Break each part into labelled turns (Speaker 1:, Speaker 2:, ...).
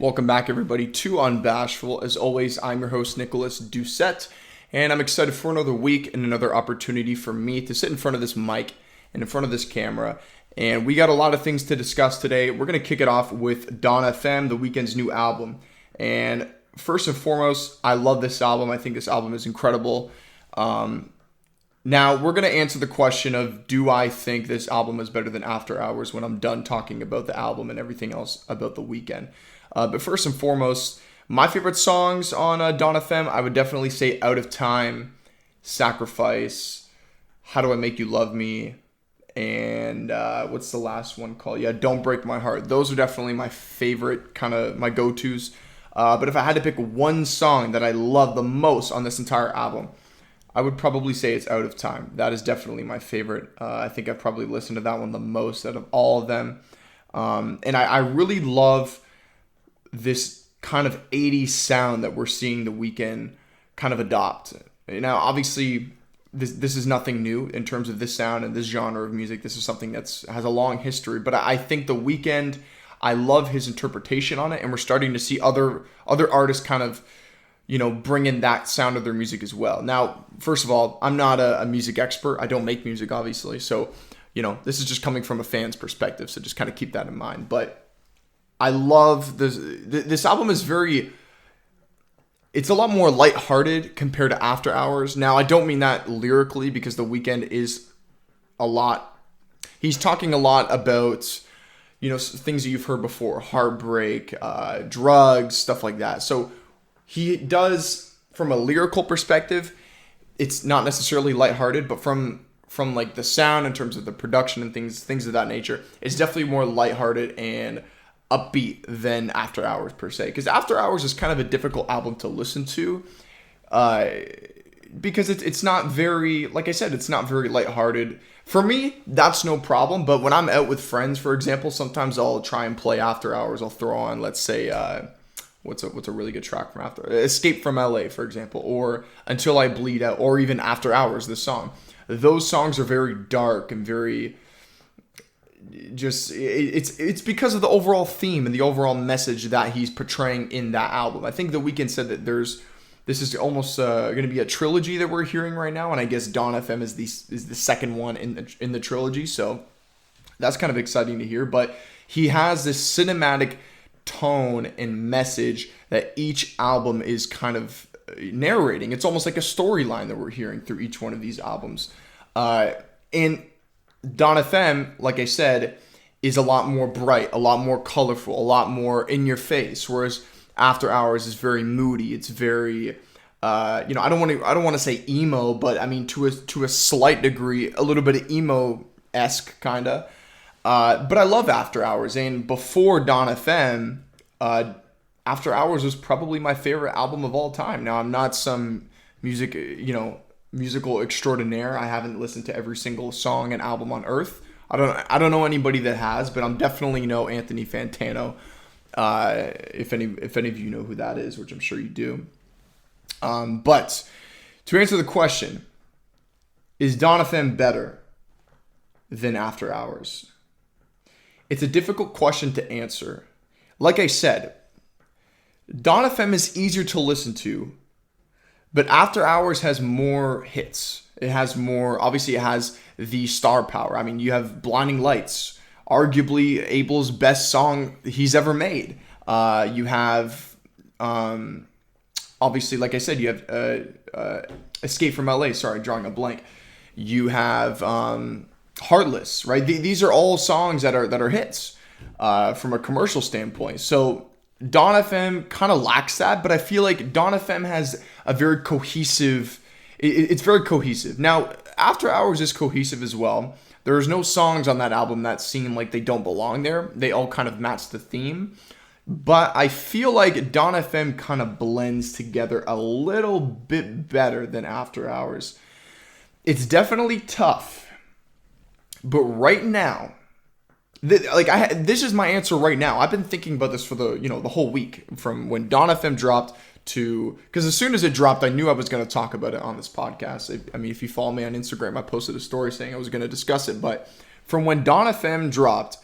Speaker 1: Welcome back, everybody, to Unbashful. As always, I'm your host, Nicholas Doucette, and I'm excited for another week and another opportunity for me to sit in front of this mic and in front of this camera. And we got a lot of things to discuss today. We're going to kick it off with Dawn FM, the Weeknd's new album. And first and foremost, I love this album. I think this album is incredible. Now, we're going to answer the question of, do I think this album is better than After Hours when I'm done talking about the album and everything else about the Weeknd. But first and foremost, my favorite songs on Dawn FM, I would definitely say Out of Time, Sacrifice, How Do I Make You Love Me, and what's the last one called? Yeah, Don't Break My Heart. Those are definitely my favorite, kind of my go-tos. But if I had to pick one song that I love the most on this entire album, I would probably say it's Out of Time. That is definitely my favorite. I think I've probably listened to that one the most out of all of them. And I really love this kind of 80s sound that we're seeing the Weeknd kind of adopt. Now, obviously, this is nothing new in terms of this sound and this genre of music. This is something that has a long history. But I think the Weeknd, I love his interpretation on it, and we're starting to see other artists kind of, bring in that sound of their music as well. Now, first of all, I'm not a music expert. I don't make music, obviously. So, this is just coming from a fan's perspective. So just kind of keep that in mind. But I love this. This album is it's a lot more lighthearted compared to After Hours. Now, I don't mean that lyrically, because the Weeknd is he's talking a lot about, things that you've heard before, heartbreak, drugs, stuff like that. So he does, from a lyrical perspective, it's not necessarily lighthearted, but from like the sound in terms of the production and things of that nature, it's definitely more lighthearted and upbeat than After Hours per se, because After Hours is kind of a difficult album to listen to, because it's not very, like I said, it's not very lighthearted. For me, that's no problem, but when I'm out with friends, for example, sometimes I'll try and play After Hours. I'll throw on, let's say, what's a really good track from After? Escape from LA, for example, or Until I Bleed Out, or even After Hours, this song. Those songs are very dark and very it's because of the overall theme and the overall message that he's portraying in that album. I think the Weeknd said that this is almost going to be a trilogy that we're hearing right now, and I guess Dawn FM is the second one in the trilogy. So that's kind of exciting to hear. But he has this cinematic tone and message that each album is kind of narrating. It's almost like a storyline that we're hearing through each one of these albums. And Dawn FM, like I said, is a lot more bright, a lot more colorful, a lot more in your face. Whereas After Hours is very moody. It's very, I don't want to say emo, but I mean to a slight degree, a little bit of emo-esque kinda. But I love After Hours, and before Dawn FM, After Hours was probably my favorite album of all time. Now, I'm not some musical extraordinaire. I haven't listened to every single song and album on earth. I don't know anybody that has, but I'm definitely Anthony Fantano. If any of you know who that is, which I'm sure you do. But to answer the question, is Dawn FM better than After Hours? It's a difficult question to answer. Like I said, Dawn FM is easier to listen to, but After Hours has more hits. It has more, obviously it has the star power. I mean, you have Blinding Lights, arguably Abel's best song he's ever made. You have, obviously, like I said, you have Escape from LA, sorry, drawing a blank. You have Heartless, right? These are all songs that are hits from a commercial standpoint. So Dawn FM kind of lacks that, but I feel like Dawn FM has a very cohesive, it's very cohesive. Now, After Hours is cohesive as well. There's no songs on that album that seem like they don't belong there. They all kind of match the theme. But I feel like Dawn FM kind of blends together a little bit better than After Hours. It's definitely tough. But right now, this is my answer right now. I've been thinking about this for the whole week, from when Dawn FM dropped to, because as soon as it dropped, I knew I was going to talk about it on this podcast. If you follow me on Instagram, I posted a story saying I was going to discuss it. But from when Dawn FM dropped,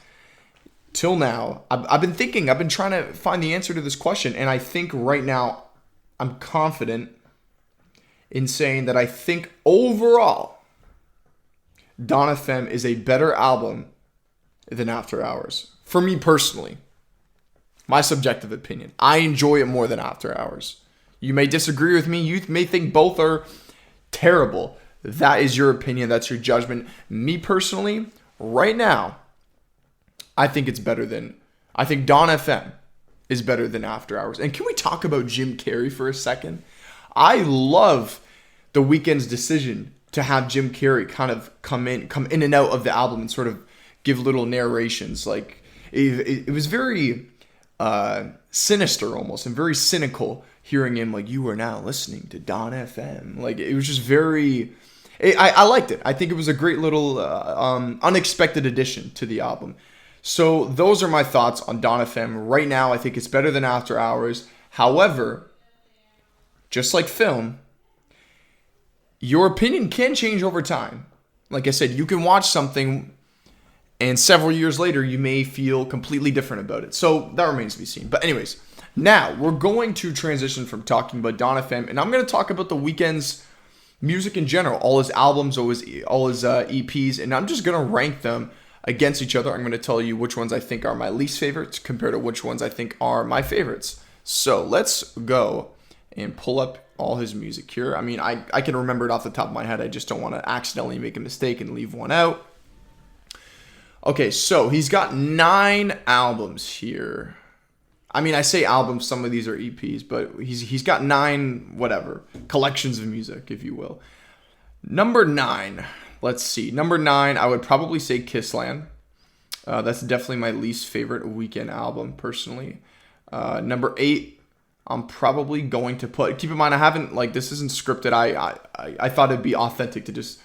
Speaker 1: till now, I've been thinking, I've been trying to find the answer to this question, and I think right now I'm confident in saying that I think overall Dawn FM is a better album than After Hours. For me personally, my subjective opinion, I enjoy it more than After Hours. You may disagree with me. You may think both are terrible. That is your opinion. That's your judgment. Me personally, right now, I think it's better than... I think Dawn FM is better than After Hours. And can we talk about Jim Carrey for a second? I love The Weeknd's decision to have Jim Carrey kind of come in and out of the album and sort of give little narrations. Like, it was very sinister almost, and very cynical hearing him like, you are now listening to Dawn FM. Like, it was just very... I liked it. I think it was a great little unexpected addition to the album. So those are my thoughts on Dawn FM. Right now, I think it's better than After Hours. However, just like film, your opinion can change over time. Like I said, you can watch something and several years later, you may feel completely different about it. So that remains to be seen. But anyways, now we're going to transition from talking about Dawn FM, and I'm going to talk about The Weeknd's music in general, all his albums, all his EPs, and I'm just going to rank them against each other. I'm going to tell you which ones I think are my least favorites compared to which ones I think are my favorites. So let's go and pull up all his music here. I mean, I can remember it off the top of my head. I just don't want to accidentally make a mistake and leave one out. Okay, so he's got 9 albums here. I mean, I say albums, some of these are EPs, but he's got 9, whatever, collections of music, if you will. Number 9, let's see. Number 9, I would probably say Kissland. That's definitely my least favorite Weeknd album, personally. Number 8, I'm probably going to put... Keep in mind, I haven't, like, this isn't scripted. I thought it'd be authentic to just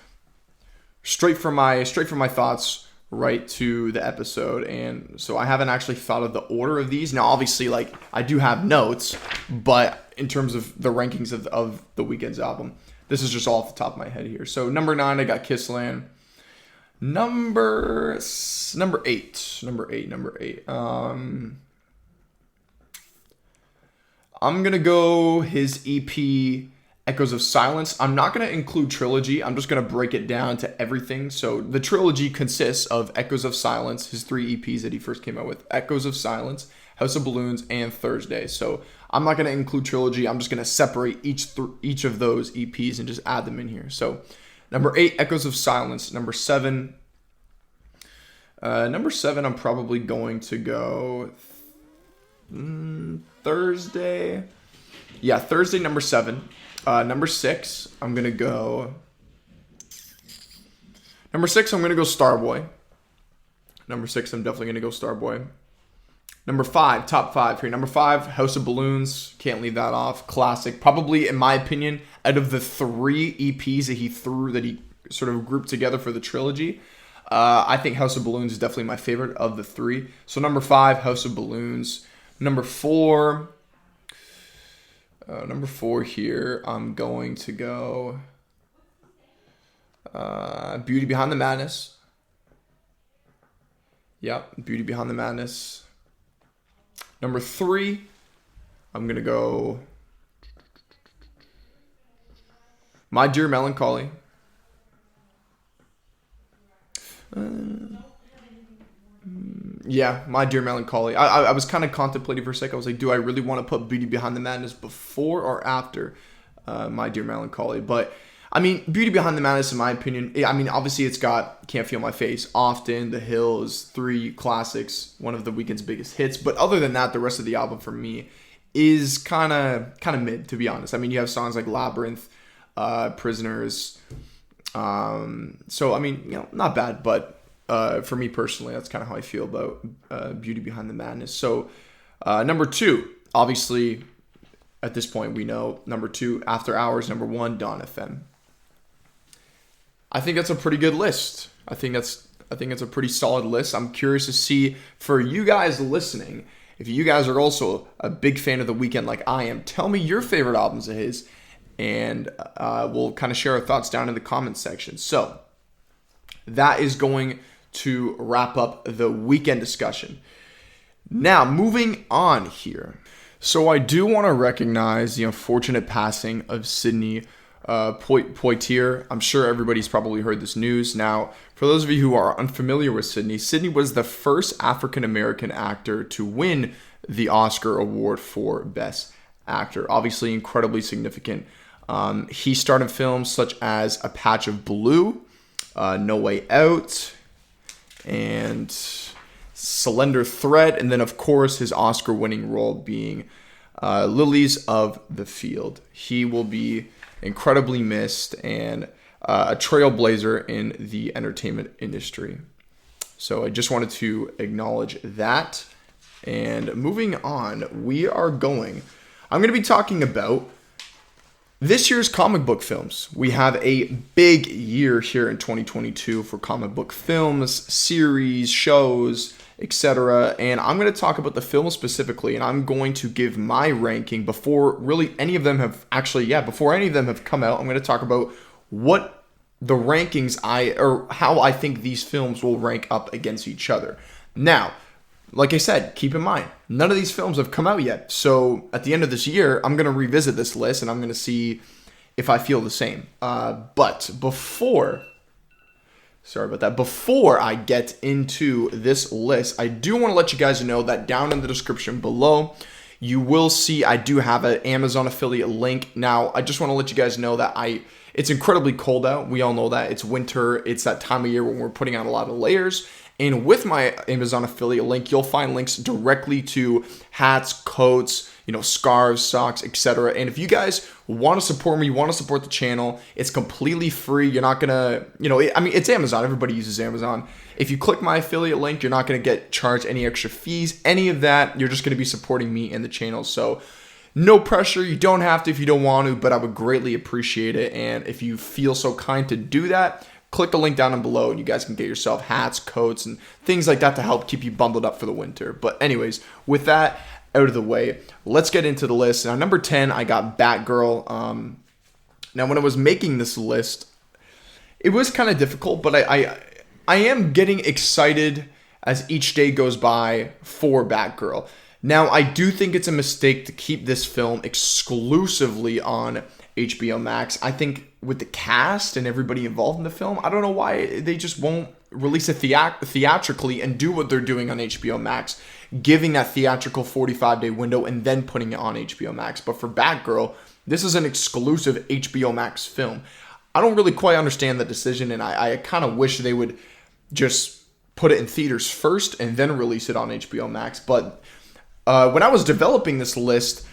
Speaker 1: straight from my thoughts right to the episode, and so I haven't actually thought of the order of these. Now, obviously, like, I do have notes, but in terms of the rankings of the Weeknd's album, this is just all off the top of my head here. So number 9, I got Kissland. Number 8. I'm gonna go his EP Echoes of Silence. I'm not going to include Trilogy. I'm just going to break it down to everything. So the Trilogy consists of Echoes of Silence, his 3 EPs that he first came out with. Echoes of Silence, House of Balloons, and Thursday. So I'm not going to include Trilogy. I'm just going to separate each of those EPs and just add them in here. So number 8, Echoes of Silence. Number 7, I'm probably going to go Thursday. Yeah, Thursday, number 7. Number 6, I'm going to go Starboy. Number 6, I'm definitely going to go Starboy. Number 5, top 5 here. Number 5, House of Balloons. Can't leave that off. Classic. Probably, in my opinion, out of the 3 EPs that he sort of grouped together for the trilogy, I think House of Balloons is definitely my favorite of the 3. So number 5, House of Balloons. Number 4... here, I'm going to go Beauty Behind the Madness. Yep, Beauty Behind the Madness. Number 3, I'm going to go My Dear Melancholy. Yeah, My Dear Melancholy. I was kind of contemplating for a second. I was like, do I really want to put Beauty Behind the Madness before or after My Dear Melancholy? But, I mean, Beauty Behind the Madness, in my opinion, I mean, obviously it's got Can't Feel My Face, Often, The Hills, 3 classics, one of the Weeknd's biggest hits. But other than that, the rest of the album for me is kind of mid, to be honest. I mean, you have songs like Labyrinth, Prisoners. So, I mean, you know, not bad, but... for me personally, that's kind of how I feel about Beauty Behind the Madness. So, number 2, obviously, at this point, we know number 2, After Hours. Number 1, Dawn FM. I think that's a pretty good list. I think it's a pretty solid list. I'm curious to see, for you guys listening, if you guys are also a big fan of The Weeknd like I am, tell me your favorite albums of his, and we'll kind of share our thoughts down in the comments section. So, that is going to wrap up the Weeknd discussion. Now, moving on here. So I do want to recognize the unfortunate passing of Sidney Poitier. I'm sure everybody's probably heard this news. Now, for those of you who are unfamiliar with Sidney, Sidney was the first African-American actor to win the Oscar Award for Best Actor. Obviously, incredibly significant. He starred in films such as A Patch of Blue, No Way Out, and Slender Thread, and then, of course, his Oscar-winning role being Lilies of the Field. He will be incredibly missed and a trailblazer in the entertainment industry. So I just wanted to acknowledge that. And moving on, I'm going to be talking about this year's comic book films. We have a big year here in 2022 for comic book films, series, shows, etc. And I'm going to talk about the film specifically, and I'm going to give my ranking before really any of them have before any of them have come out. I'm going to talk about what the rankings how I think these films will rank up against each other. Now, like I said, keep in mind, none of these films have come out yet. So at the end of this year, I'm going to revisit this list and I'm going to see if I feel the same. But before I get into this list, I do want to let you guys know that down in the description below, you will see I do have an Amazon affiliate link. Now, I just want to let you guys know that it's incredibly cold out. We all know that. It's winter. It's that time of year when we're putting on a lot of layers. And with my Amazon affiliate link, you'll find links directly to hats, coats, scarves, socks, etc. And if you guys want to support me, want to support the channel, it's completely free. You're not gonna, it's Amazon. Everybody uses Amazon. If you click my affiliate link, you're not gonna get charged any extra fees, any of that. You're just gonna be supporting me and the channel. So no pressure. You don't have to if you don't want to, but I would greatly appreciate it. And if you feel so kind to do that, click the link down below and you guys can get yourself hats, coats, and things like that to help keep you bundled up for the winter. But anyways, with that out of the way, let's get into the list. Now, number 10, I got Batgirl. Now, when I was making this list, it was kind of difficult, but I am getting excited as each day goes by for Batgirl. Now, I do think it's a mistake to keep this film exclusively on HBO Max. I think with the cast and everybody involved in the film, I don't know why they just won't release it theatrically and do what they're doing on HBO Max, giving that theatrical 45-day window and then putting it on HBO Max. But for Batgirl, this is an exclusive HBO Max film. I don't really quite understand the decision, and I kind of wish they would just put it in theaters first and then release it on HBO Max. But when I was developing this list,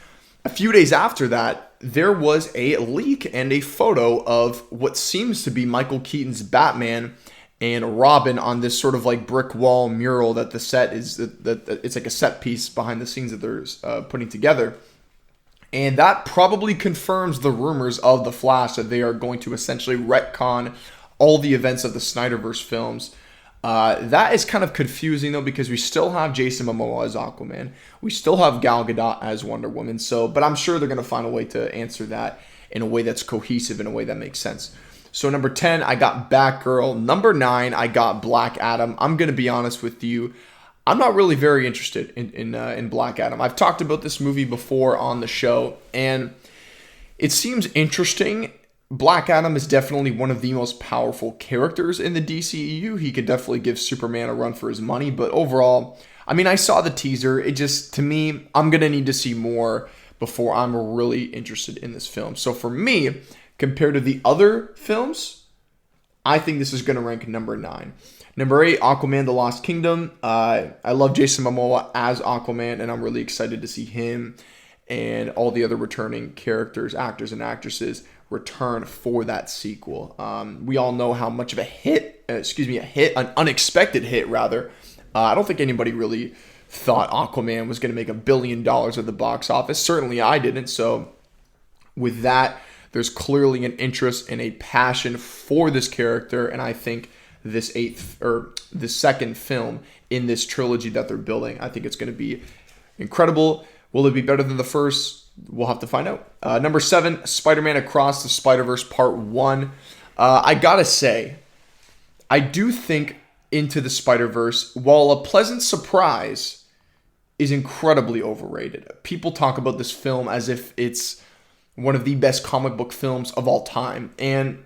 Speaker 1: a few days after that, there was a leak and a photo of what seems to be Michael Keaton's Batman and Robin on this sort of like brick wall mural that the set is, that it's like a set piece behind the scenes that they're putting together. And that probably confirms the rumors of The Flash that they are going to essentially retcon all the events of the Snyderverse films. That is kind of confusing though, because we still have Jason Momoa as Aquaman. We still have Gal Gadot as Wonder Woman. But I'm sure they're going to find a way to answer that in a way that's cohesive, in a way that makes sense. So number 10, I got Batgirl. Number 9, I got Black Adam. I'm going to be honest with you. I'm not really very interested in Black Adam. I've talked about this movie before on the show, and it seems interesting. Black Adam is definitely one of the most powerful characters in the DCEU. He could definitely give Superman a run for his money, but overall, I saw the teaser. It just, to me, I'm going to need to see more before I'm really interested in this film. So for me, compared to the other films, I think this is going to rank number 9. Number 8, Aquaman The Lost Kingdom. I love Jason Momoa as Aquaman, and I'm really excited to see him and all the other returning characters, actors, and actresses return for that sequel. We all know how much of an unexpected hit rather. I don't think anybody really thought Aquaman was going to make $1 billion at the box office. Certainly I didn't. So with that, there's clearly an interest and a passion for this character, and I think the second film in this trilogy that they're building, I think it's going to be incredible. Will it be better than the first? We'll have to find out. Number 7, Spider-Man Across the Spider-Verse Part 1. I gotta say, I do think Into the Spider-Verse, while a pleasant surprise, is incredibly overrated. People talk about this film as if it's one of the best comic book films of all time. And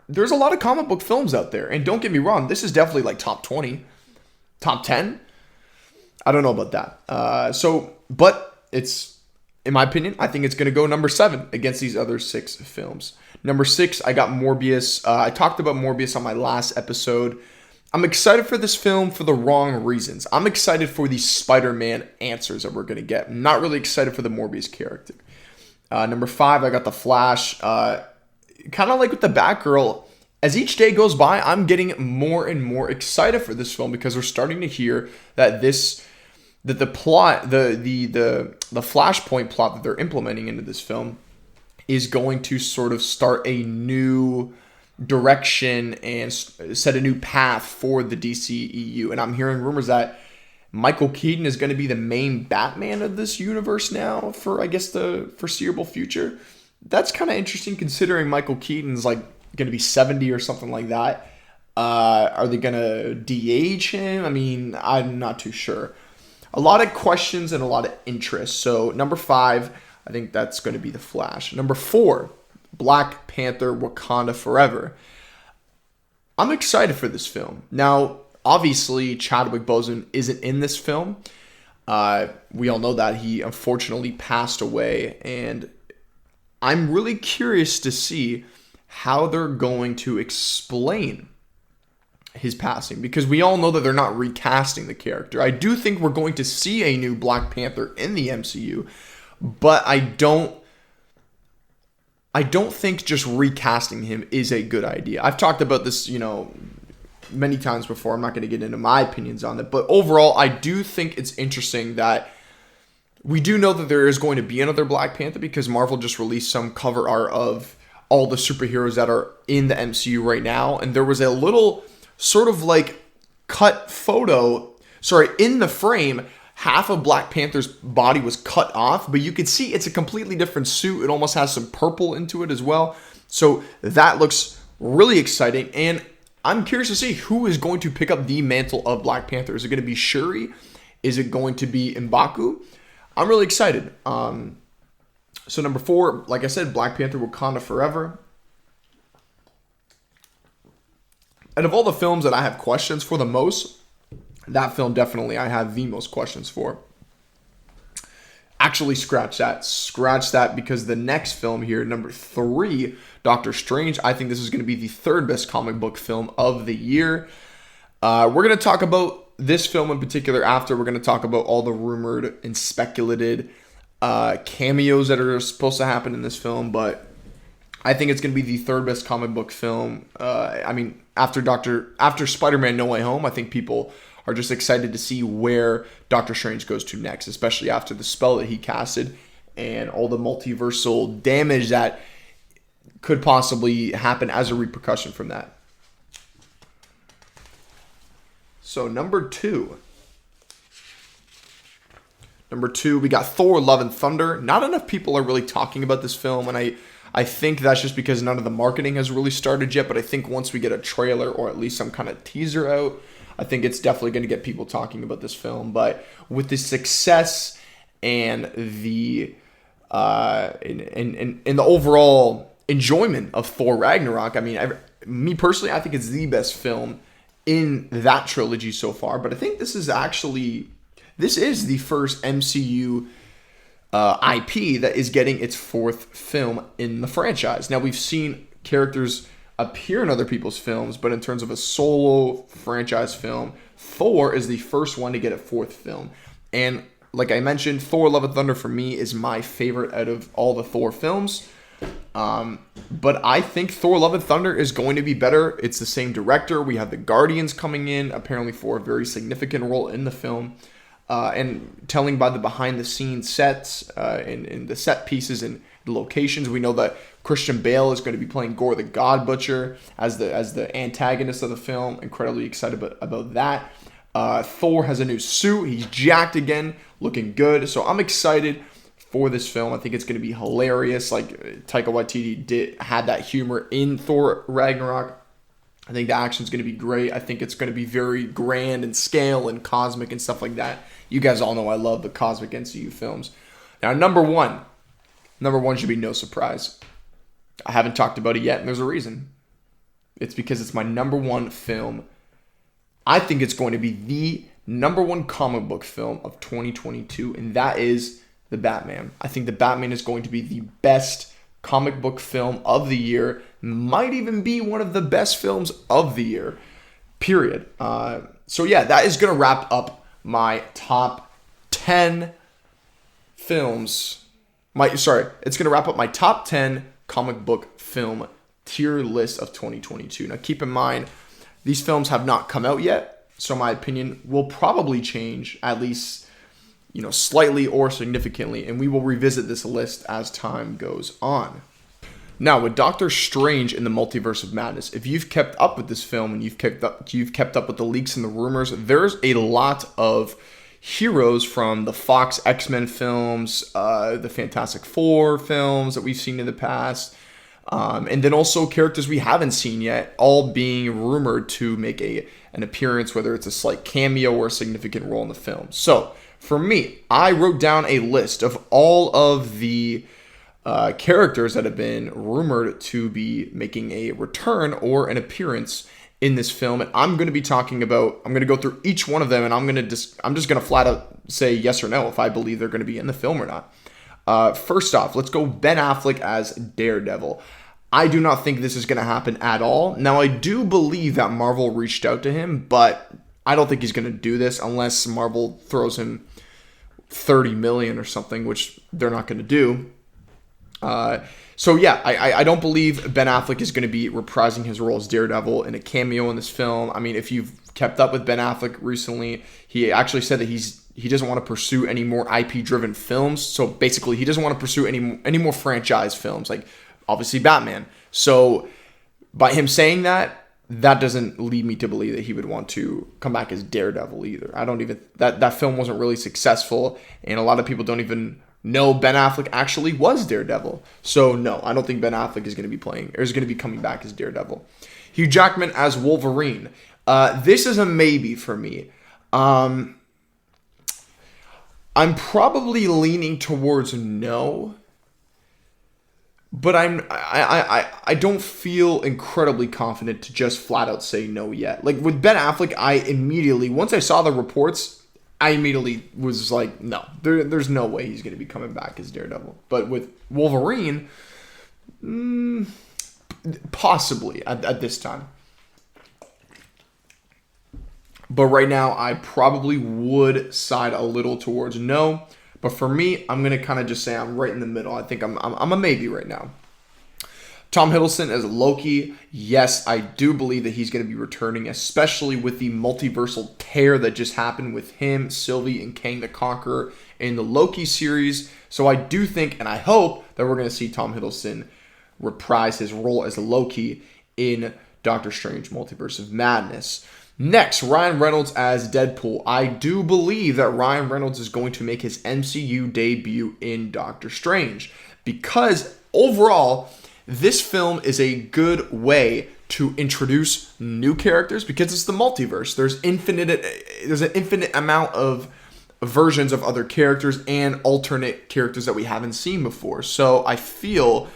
Speaker 1: there's a lot of comic book films out there. And don't get me wrong, this is definitely like top 20, top 10. I don't know about that. But it's, in my opinion, I think it's going to go number 7 against these other 6 films. Number 6, I got Morbius. I talked about Morbius on my last episode. I'm excited for this film for the wrong reasons. I'm excited for the Spider-Man answers that we're going to get. I'm not really excited for the Morbius character. Number 5, I got The Flash. Kind of like with the Batgirl, as each day goes by, I'm getting more and more excited for this film because we're starting to hear that the plot, the Flashpoint plot that they're implementing into this film is going to sort of start a new direction and set a new path for the DCEU. And I'm hearing rumors that Michael Keaton is going to be the main Batman of this universe now for, I guess, the foreseeable future. That's kind of interesting considering Michael Keaton's like going to be 70 or something like that. Are they going to de-age him? I mean, I'm not too sure. A lot of questions and a lot of interest. So number 5, I think that's going to be The Flash. Number 4, Black Panther Wakanda Forever. I'm excited for this film. Now, obviously, Chadwick Boseman isn't in this film. We all know that he unfortunately passed away. And I'm really curious to see how they're going to explain his passing, because we all know that they're not recasting the character. I do think we're going to see a new Black Panther in the MCU, but I don't think just recasting him is a good idea. I've talked about this, many times before. I'm not going to get into my opinions on it, but overall, I do think it's interesting that we do know that there is going to be another Black Panther because Marvel just released some cover art of all the superheroes that are in the MCU right now, and there was a little sort of like cut photo, in the frame, half of Black Panther's body was cut off, but you could see it's a completely different suit. It almost has some purple into it as well. So that looks really exciting, and I'm curious to see who is going to pick up the mantle of Black Panther. Is it going to be Shuri? Is it going to be M'Baku? I'm really excited. So number 4, like I said, Black Panther Wakanda Forever. Out of all the films that I have questions for the most, that film definitely I have the most questions for. Actually, scratch that because the next film here, number 3, Doctor Strange, I think this is going to be the 3rd best comic book film of the year. We're going to talk about this film in particular after. We're going to talk about all the rumored and speculated cameos that are supposed to happen in this film, but I think it's going to be the 3rd best comic book film. After Spider-Man No Way Home, I think people are just excited to see where Doctor Strange goes to next, especially after the spell that he casted and all the multiversal damage that could possibly happen as a repercussion from that. So number 2, we got Thor Love and Thunder. Not enough people are really talking about this film, and I think that's just because none of the marketing has really started yet, but I think once we get a trailer or at least some kind of teaser out, I think it's definitely going to get people talking about this film. But with the success and the in the overall enjoyment of Thor Ragnarok, I mean, me personally, I think it's the best film in that trilogy so far. But I think this is the first MCU IP that is getting its 4th film in the franchise. Now, we've seen characters appear in other people's films, but in terms of a solo franchise film, Thor is the first one to get a 4th film. And like I mentioned, Thor Love and Thunder for me is my favorite out of all the Thor films. But I think Thor Love and Thunder is going to be better. It's the same director. We have the Guardians coming in, apparently for a very significant role in the film. And telling by the behind-the-scenes sets and the set pieces and the locations, we know that Christian Bale is going to be playing Gore the God Butcher as the antagonist of the film. Incredibly excited about that. Thor has a new suit. He's jacked again, looking good. So I'm excited for this film. I think it's going to be hilarious. Like Taika Waititi had that humor in Thor Ragnarok. I think the action's going to be great. I think it's going to be very grand in scale and cosmic and stuff like that. You guys all know I love the cosmic MCU films. Now, number one should be no surprise. I haven't talked about it yet, and there's a reason. It's because it's my number one film. I think it's going to be the number one comic book film of 2022, and that is The Batman. I think The Batman is going to be the best comic book film of the year. Might even be one of the best films of the year, period. So yeah, that is going to wrap up my top 10 films. It's going to wrap up my top 10 comic book film tier list of 2022. Now keep in mind, these films have not come out yet, so my opinion will probably change, at least, slightly or significantly, and we will revisit this list as time goes on. Now, with Doctor Strange in the Multiverse of Madness, if you've kept up with this film and you've kept up with the leaks and the rumors, there's a lot of heroes from the Fox X-Men films, the Fantastic Four films that we've seen in the past, and then also characters we haven't seen yet, all being rumored to make an appearance, whether it's a slight cameo or a significant role in the film. So, for me, I wrote down a list of all of the characters that have been rumored to be making a return or an appearance in this film, and I'm going to go through each one of them, and I'm just going to flat out say yes or no if I believe they're going to be in the film or not. First off, let's go Ben Affleck as Daredevil. I do not think this is going to happen at all. Now, I do believe that Marvel reached out to him, but I don't think he's going to do this unless Marvel throws him $30 million or something, which they're not going to do. So yeah, I don't believe Ben Affleck is going to be reprising his role as Daredevil in a cameo in this film. I mean, if you've kept up with Ben Affleck recently, he actually said that he doesn't want to pursue any more IP-driven films. So basically, he doesn't want to pursue any more franchise films, like obviously Batman. So by him saying that doesn't lead me to believe that he would want to come back as Daredevil either. That film wasn't really successful, and a lot of people don't even know Ben Affleck actually was Daredevil. So no, I don't think Ben Affleck is going to be coming back as Daredevil. Hugh Jackman as Wolverine. This is a maybe for me. I'm probably leaning towards no, but I don't feel incredibly confident to just flat out say no yet. Like with Ben Affleck, once I saw the reports, I immediately was like, no, there's no way he's going to be coming back as Daredevil. But with Wolverine, possibly at this time. But right now, I probably would side a little towards no. But for me, I'm going to kind of just say I'm right in the middle. I think I'm a maybe right now. Tom Hiddleston as Loki. Yes, I do believe that he's going to be returning, especially with the multiversal tear that just happened with him, Sylvie, and Kang the Conqueror in the Loki series. So I do think, and I hope, that we're going to see Tom Hiddleston reprise his role as Loki in Doctor Strange Multiverse of Madness. Next, Ryan Reynolds as Deadpool. I do believe that Ryan Reynolds is going to make his MCU debut in Doctor Strange, because overall, this film is a good way to introduce new characters, because it's the multiverse. There's an infinite amount of versions of other characters and alternate characters that we haven't seen before. So I feel,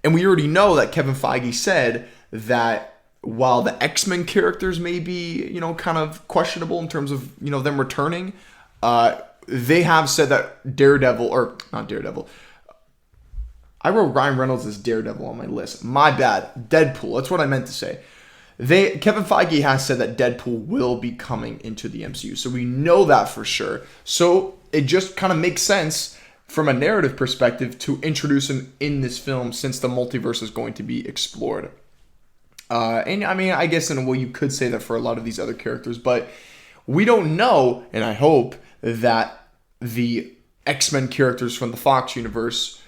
Speaker 1: and we already know that Kevin Feige said that while the X-Men characters may be, kind of questionable in terms of, them returning, they have said that Daredevil, I wrote Ryan Reynolds as Daredevil on my list. My bad. Deadpool. That's what I meant to say. Kevin Feige has said that Deadpool will be coming into the MCU. So we know that for sure. So it just kind of makes sense from a narrative perspective to introduce him in this film, since the multiverse is going to be explored. And I mean, I guess in a way you could say that for a lot of these other characters, but we don't know, and I hope that the X-Men characters from the Fox universe,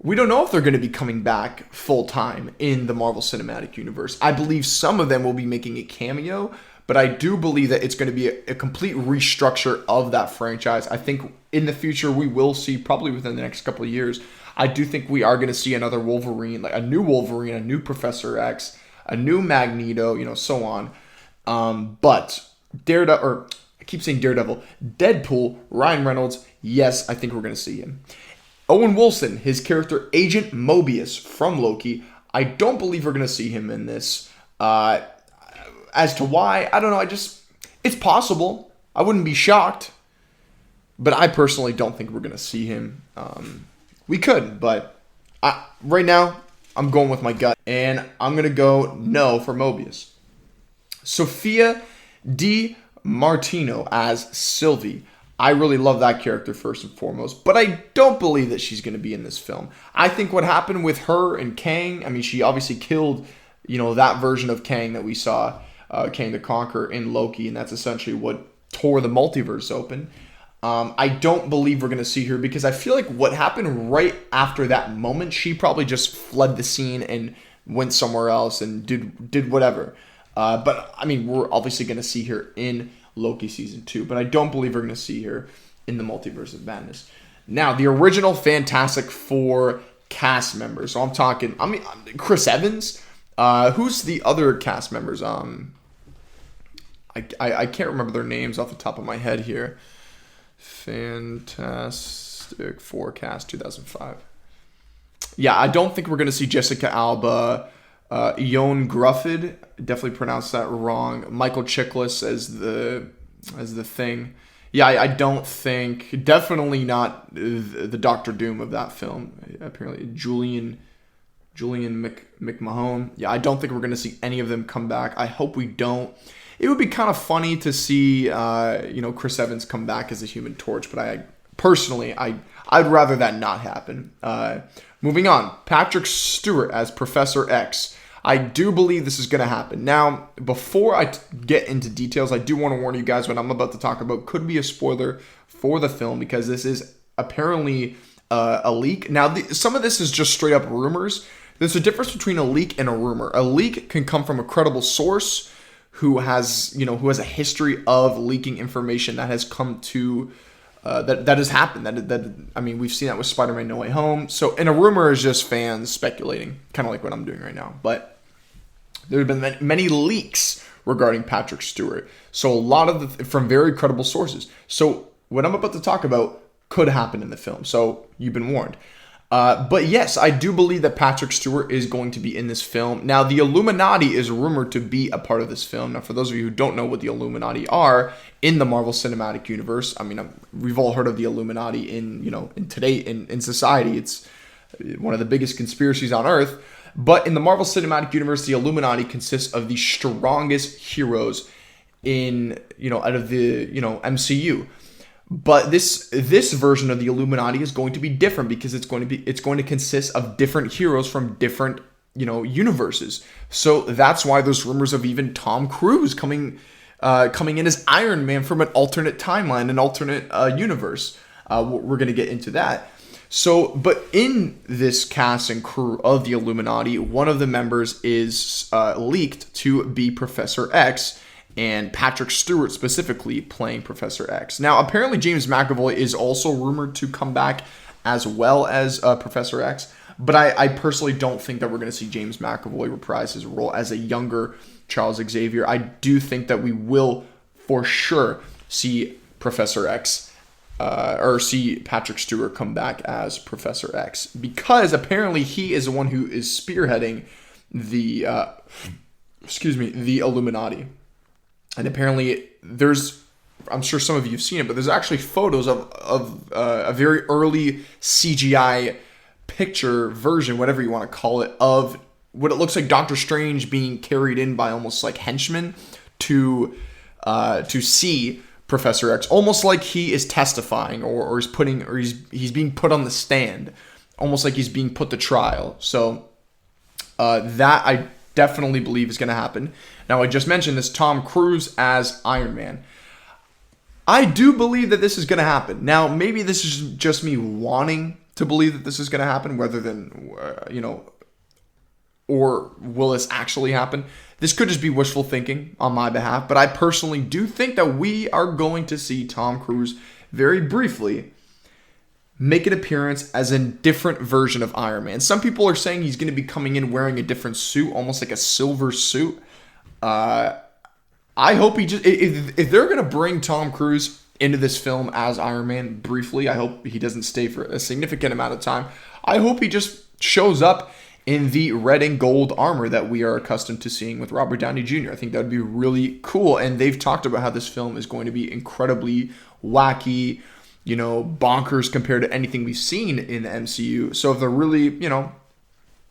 Speaker 1: we don't know if they're going to be coming back full-time in the Marvel Cinematic Universe. I believe some of them will be making a cameo, but I do believe that it's going to be a complete restructure of that franchise. I think in the future we will see, probably within the next couple of years, I do think we are going to see another Wolverine, like a new Wolverine, a new Professor X, a new Magneto, so on. But Daredevil, or I keep saying Daredevil, Deadpool, Ryan Reynolds, yes, I think we're going to see him. Owen Wilson, his character Agent Mobius from Loki, I don't believe we're going to see him in this. As to why, I don't know. It's possible. I wouldn't be shocked. But I personally don't think we're going to see him. We could, but right now, I'm going with my gut. And I'm going to go no for Mobius. Sophia Di Martino as Sylvie. I really love that character first and foremost, but I don't believe that she's going to be in this film. I think what happened with her and Kang, I mean, she obviously killed, that version of Kang that we saw, Kang the Conqueror in Loki, and that's essentially what tore the multiverse open. I don't believe we're going to see her because I feel like what happened right after that moment, she probably just fled the scene and went somewhere else and did whatever. But, I mean, we're obviously going to see her in Loki Season 2, but I don't believe we're going to see her in the Multiverse of Madness. Now, the original Fantastic Four cast members. So I'm talking, Chris Evans. Who's the other cast members? I can't remember their names off the top of my head here. Fantastic Four cast 2005. Yeah, I don't think we're going to see Jessica Alba, Eoin Grufford, definitely pronounced that wrong. Michael Chiklis as the Thing. Yeah, I don't think, definitely not the Doctor Doom of that film. Apparently, Julian McMahon. Yeah, I don't think we're going to see any of them come back. I hope we don't. It would be kind of funny to see, Chris Evans come back as a Human Torch, but I'd rather that not happen. Moving on, Patrick Stewart as Professor X. I do believe this is going to happen. Now, before I get into details, I do want to warn you guys what I'm about to talk about could be a spoiler for the film because this is apparently a leak. Now, some of this is just straight up rumors. There's a difference between a leak and a rumor. A leak can come from a credible source who has a history of leaking information that has come to that has happened. We've seen that with Spiderman No Way Home. So, and a rumor is just fans speculating, kind of like what I'm doing right now. But there have been many leaks regarding Patrick Stewart. So, a lot of from very credible sources. So, what I'm about to talk about could happen in the film. So, you've been warned. But yes, I do believe that Patrick Stewart is going to be in this film. Now, the Illuminati is rumored to be a part of this film. Now, for those of you who don't know what the Illuminati are in the Marvel Cinematic Universe, we've all heard of the Illuminati in society. It's one of the biggest conspiracies on Earth. But in the Marvel Cinematic Universe, the Illuminati consists of the strongest heroes out of the MCU. But this version of the Illuminati is going to be different because it's going to consist of different heroes from different universes. So that's why there's rumors of even Tom Cruise coming in as Iron Man from an alternate timeline, an alternate universe. We're going to get into that. So, but in this cast and crew of the Illuminati, one of the members is leaked to be Professor X. And Patrick Stewart specifically playing Professor X. Now, apparently James McAvoy is also rumored to come back as well as Professor X. But I personally don't think that we're going to see James McAvoy reprise his role as a younger Charles Xavier. I do think that we will for sure see Professor X or see Patrick Stewart come back as Professor X. Because apparently he is the one who is spearheading the Illuminati. And apparently I'm sure some of you have seen it, but there's actually photos of a very early CGI picture version, whatever you want to call it, of what it looks like Doctor Strange being carried in by almost like henchmen to see Professor X, almost like he is testifying or he's being put on the stand, almost like he's being put to trial. So that I definitely believe is going to happen. Now, I just mentioned this Tom Cruise as Iron Man. I do believe that this is going to happen. Now, maybe this is just me wanting to believe that this is going to happen, rather than, or will this actually happen? This could just be wishful thinking on my behalf, but I personally do think that we are going to see Tom Cruise very briefly make an appearance as a different version of Iron Man. Some people are saying he's going to be coming in wearing a different suit, almost like a silver suit. I hope he just... If they're going to bring Tom Cruise into this film as Iron Man briefly, I hope he doesn't stay for a significant amount of time. I hope he just shows up in the red and gold armor that we are accustomed to seeing with Robert Downey Jr. I think that would be really cool. And they've talked about how this film is going to be incredibly wacky, bonkers compared to anything we've seen in the MCU. So if they're really,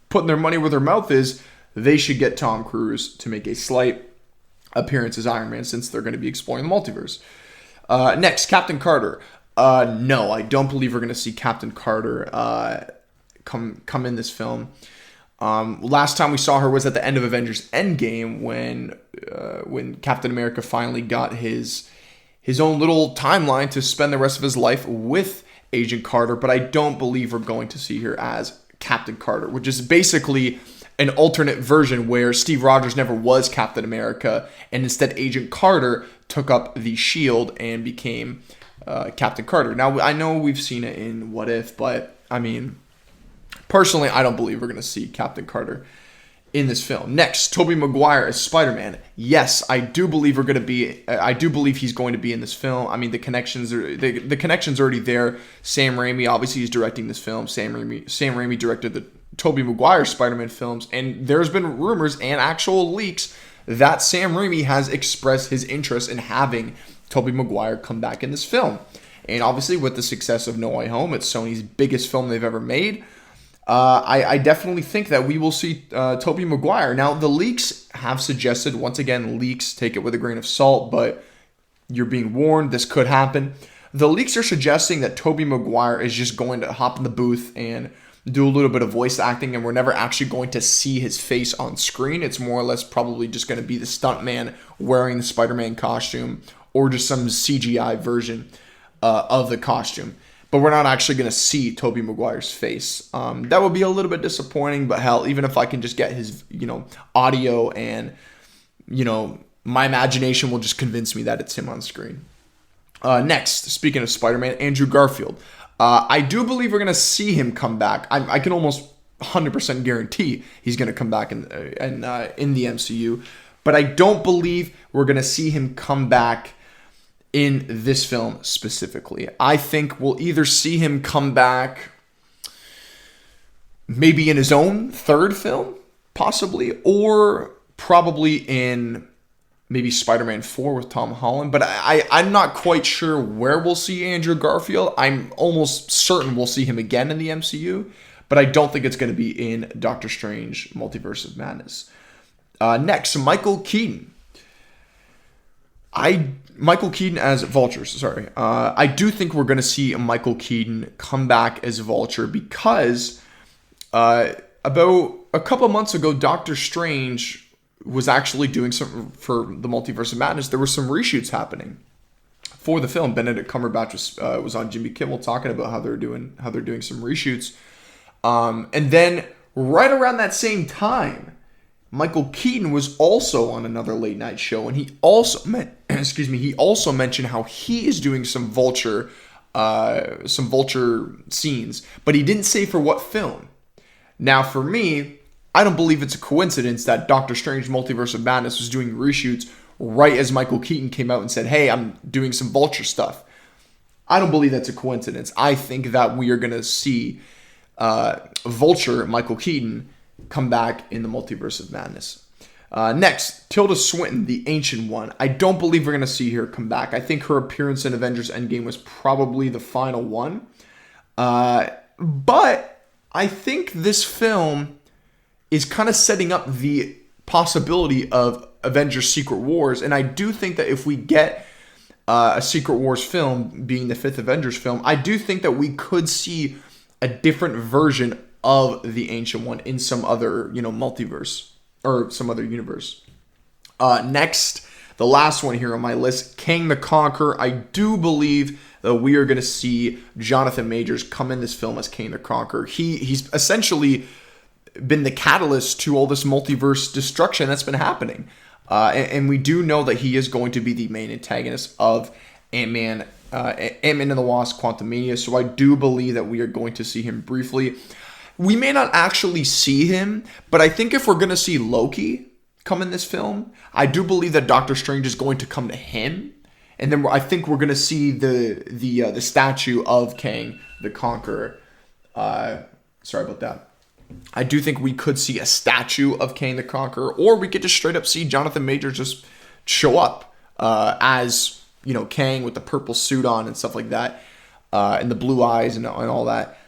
Speaker 1: putting their money where their mouth is, they should get Tom Cruise to make a slight appearance as Iron Man, since they're going to be exploring the multiverse. Next, Captain Carter. No, I don't believe we're going to see Captain Carter come in this film. Last time we saw her was at the end of Avengers Endgame when Captain America finally got his own little timeline to spend the rest of his life with Agent Carter, but I don't believe we're going to see her as Captain Carter, which is basically an alternate version where Steve Rogers never was Captain America, and instead Agent Carter took up the shield and became Captain Carter. Now, I know we've seen it in What If, but I mean, personally, I don't believe we're going to see Captain Carter in this film. Next, Tobey Maguire as Spider-Man. Yes, I do believe he's going to be in this film. I mean, the connections are already there. Sam Raimi obviously is directing this film. Sam Raimi directed the Tobey Maguire Spider-Man films, and there's been rumors and actual leaks that Sam Raimi has expressed his interest in having Tobey Maguire come back in this film. And obviously, with the success of No Way Home, it's Sony's biggest film they've ever made. I definitely think that we will see Tobey Maguire. Now, the leaks have suggested, once again, leaks, take it with a grain of salt, but you're being warned, this could happen. The leaks are suggesting that Tobey Maguire is just going to hop in the booth and do a little bit of voice acting, and we're never actually going to see his face on screen. It's more or less probably just going to be the stuntman wearing the Spider-Man costume, or just some CGI version of the costume. But we're not actually going to see Tobey Maguire's face. That would be a little bit disappointing, but hell, even if I can just get his, audio and, my imagination will just convince me that it's him on screen. Next, speaking of Spider-Man, Andrew Garfield. I do believe we're going to see him come back. I can almost 100% guarantee he's going to come back in the MCU. But I don't believe we're going to see him come back in this film specifically. I think we'll either see him come back maybe in his own third film, possibly, or probably in maybe Spider-Man 4 with Tom Holland. But I'm not quite sure where we'll see Andrew Garfield. I'm almost certain we'll see him again in the MCU, but I don't think it's going to be in Doctor Strange Multiverse of Madness. Next, Michael Keaton. Michael Keaton as Vulture, sorry. I do think we're going to see Michael Keaton come back as Vulture because about a couple months ago, Doctor Strange was actually doing something for the Multiverse of Madness. There were some reshoots happening for the film. Benedict Cumberbatch was on Jimmy Kimmel talking about how they're doing some reshoots. And then right around that same time, Michael Keaton was also on another late night show, and he also mentioned how he is doing some Vulture scenes, but he didn't say for what film. Now, for me, I don't believe it's a coincidence that Doctor Strange Multiverse of Madness was doing reshoots right as Michael Keaton came out and said, hey, I'm doing some Vulture stuff. I don't believe that's a coincidence. I think that we are going to see Vulture, Michael Keaton, come back in the Multiverse of Madness. Next, Tilda Swinton, the Ancient One. I don't believe we're going to see her come back. I think her appearance in Avengers Endgame was probably the final one. But I think this film is kind of setting up the possibility of Avengers Secret Wars. And I do think that if we get a Secret Wars film, being the fifth Avengers film, I do think that we could see a different version of the Ancient One in some other, multiverse or some other universe. Next, the last one here on my list, Kang the Conqueror. I do believe that we are going to see Jonathan Majors come in this film as Kang the Conqueror. He's essentially been the catalyst to all this multiverse destruction that's been happening. And we do know that he is going to be the main antagonist of Ant-Man Ant-Man and the Wasp: Quantumania. So I do believe that we are going to see him briefly. We may not actually see him, but I think if we're going to see Loki come in this film, I do believe that Doctor Strange is going to come to him. And then I think we're going to see the statue of Kang the Conqueror. Sorry about that. I do think we could see a statue of Kang the Conqueror, or we could just straight up see Jonathan Majors just show up as, Kang with the purple suit on and stuff like that, and the blue eyes and all that.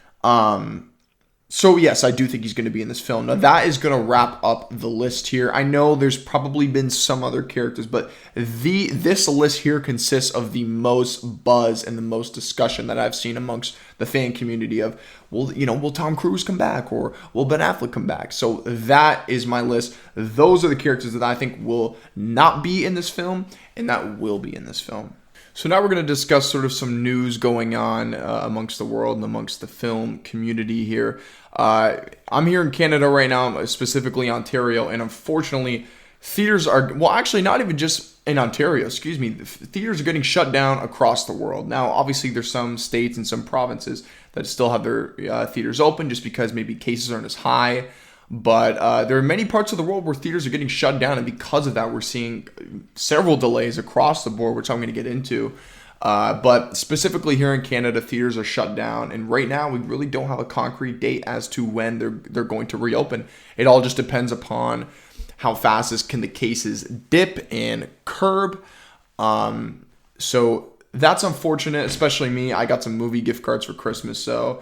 Speaker 1: So yes, I do think he's going to be in this film. Now that is going to wrap up the list here. I know there's probably been some other characters, but this list here consists of the most buzz and the most discussion that I've seen amongst the fan community of, will Tom Cruise come back, or will Ben Affleck come back? So that is my list. Those are the characters that I think will not be in this film and that will be in this film. So now we're going to discuss sort of some news going on amongst the world and amongst the film community here. I'm here in Canada right now, specifically Ontario, and unfortunately, theaters are, well, actually not even just in Ontario, theaters are getting shut down across the world. Now, obviously, there's some states and some provinces that still have their theaters open just because maybe cases aren't as high. But there are many parts of the world where theaters are getting shut down, and because of that, we're seeing several delays across the board, which I'm going to get into. But specifically here in Canada, theaters are shut down, and right now we really don't have a concrete date as to when they're going to reopen. It all just depends upon how fast can the cases dip and curb. So that's unfortunate, especially me. I got some movie gift cards for Christmas, so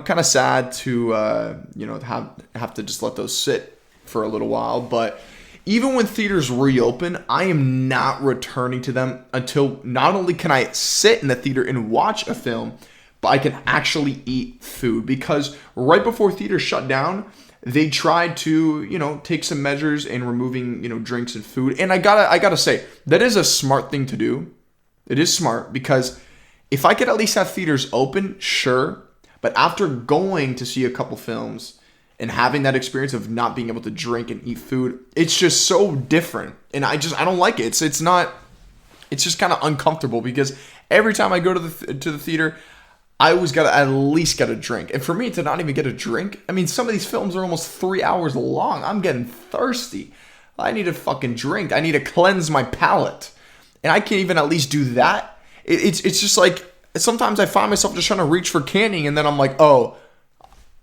Speaker 1: kind of sad to have to just let those sit for a little while. But even when theaters reopen, I am not returning to them until not only can I sit in the theater and watch a film, but I can actually eat food. Because right before theaters shut down, they tried to, take some measures in removing, drinks and food. And I gotta say, that is a smart thing to do. It is smart, because if I could at least have theaters open, sure. But after going to see a couple films and having that experience of not being able to drink and eat food, it's just so different. And I don't like it. It's just kind of uncomfortable, because every time I go to the theater, I always got to at least get a drink. And for me to not even get a drink, I mean, some of these films are almost 3 hours long. I'm getting thirsty. I need a fucking drink. I need to cleanse my palate. And I can't even at least do that. It's just like, sometimes I find myself just trying to reach for candy, and then I'm like, oh,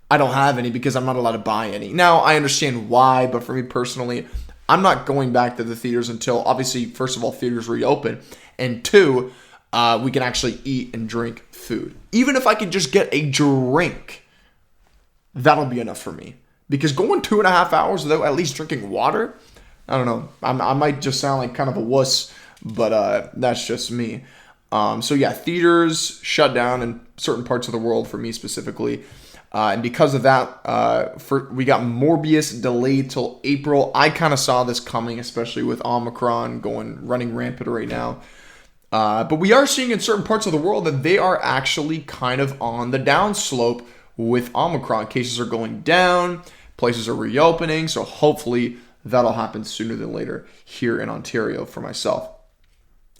Speaker 1: I don't have any because I'm not allowed to buy any. Now, I understand why, but for me personally, I'm not going back to the theaters until, obviously, first of all, theaters reopen, and two, we can actually eat and drink food. Even if I could just get a drink, that'll be enough for me. Because going 2.5 hours without at least drinking water, I don't know. I might just sound like kind of a wuss, but that's just me. So yeah, theaters shut down in certain parts of the world for me specifically. And because of that, we got Morbius delayed till April. I kind of saw this coming, especially with Omicron running rampant right now. But we are seeing in certain parts of the world that they are actually kind of on the downslope with Omicron. Cases are going down, places are reopening. So hopefully that'll happen sooner than later here in Ontario for myself.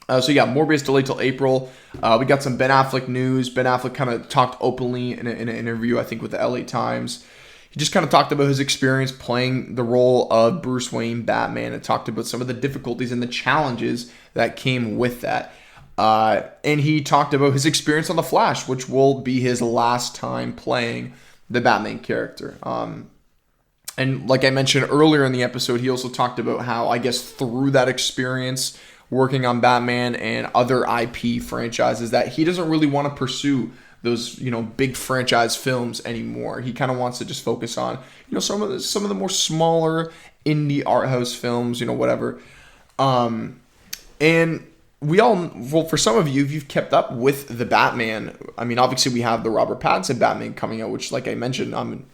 Speaker 1: So yeah, Morbius delayed till April. We got some Ben Affleck news. Ben Affleck kind of talked openly in an interview, I think, with the LA Times. He just kind of talked about his experience playing the role of Bruce Wayne Batman, and talked about some of the difficulties and the challenges that came with that. And he talked about his experience on The Flash, which will be his last time playing the Batman character. And like I mentioned earlier in the episode, he also talked about how, I guess, through that experience working on Batman and other IP franchises, that he doesn't really want to pursue those, big franchise films anymore. He kind of wants to just focus on, some of the more smaller indie art house films, whatever. And for some of you, if you've kept up with the Batman, I mean, obviously we have the Robert Pattinson Batman coming out, which, like I mentioned, I'm,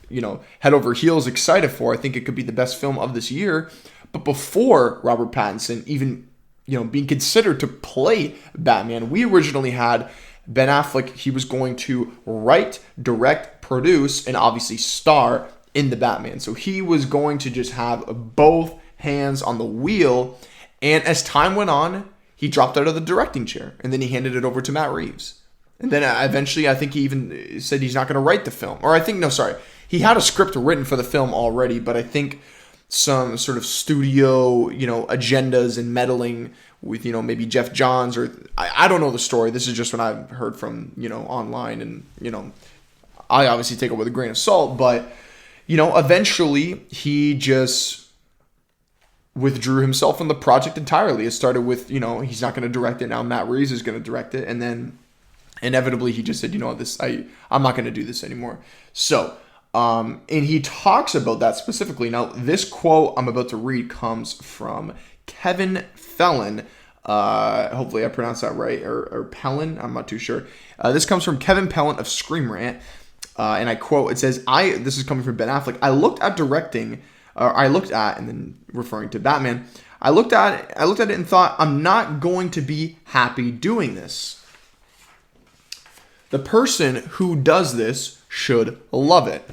Speaker 1: head over heels excited for. I think it could be the best film of this year. But before Robert Pattinson even being considered to play Batman, we originally had Ben Affleck. He was going to write, direct, produce, and obviously star in the Batman. So he was going to just have both hands on the wheel. And as time went on, he dropped out of the directing chair, and then he handed it over to Matt Reeves. And then eventually, I think he even said he's not going to write the film. Or I think, no, sorry. He had a script written for the film already, but I think some sort of studio, agendas and meddling with, maybe Jeff Johns, or I don't know the story. This is just what I've heard from, online, and, I obviously take it with a grain of salt, but, eventually he just withdrew himself from the project entirely. It started with, he's not going to direct it. Now Matt Reeves is going to direct it. And then inevitably he just said, I'm not going to do this anymore. So, and he talks about that specifically. Now, this quote I'm about to read comes from Kevin Fallon. Hopefully I pronounced that right, or Pellin. I'm not too sure. This comes from Kevin Pellin of Scream Rant. And I quote, it says, this is coming from Ben Affleck. I looked at, and then referring to Batman, I looked at it and thought, I'm not going to be happy doing this. The person who does this should love it.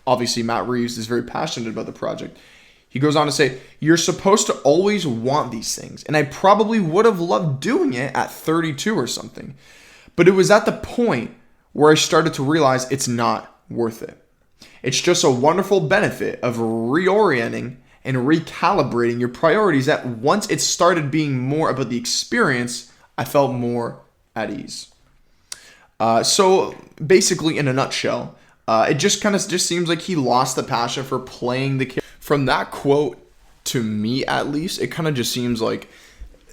Speaker 1: Obviously, Matt Reeves is very passionate about the project. He goes on to say, you're supposed to always want these things. And I probably would have loved doing it at 32 or something. But it was at the point where I started to realize it's not worth it. It's just a wonderful benefit of reorienting and recalibrating your priorities that once it started being more about the experience, I felt more at ease. So basically, in a nutshell, it just seems like he lost the passion for playing the character. From that quote, to me at least, it kind of just seems like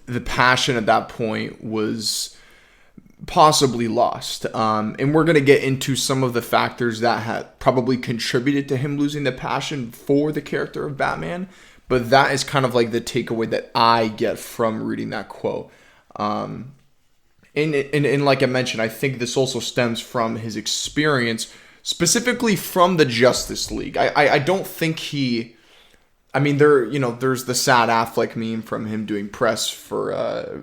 Speaker 1: the passion at that point was possibly lost. And we're going to get into some of the factors that had probably contributed to him losing the passion for the character of Batman. But that is kind of like the takeaway that I get from reading that quote. And like I mentioned, I think this also stems from his experience, specifically from the Justice League. I don't think there's the sad Affleck meme from him doing press for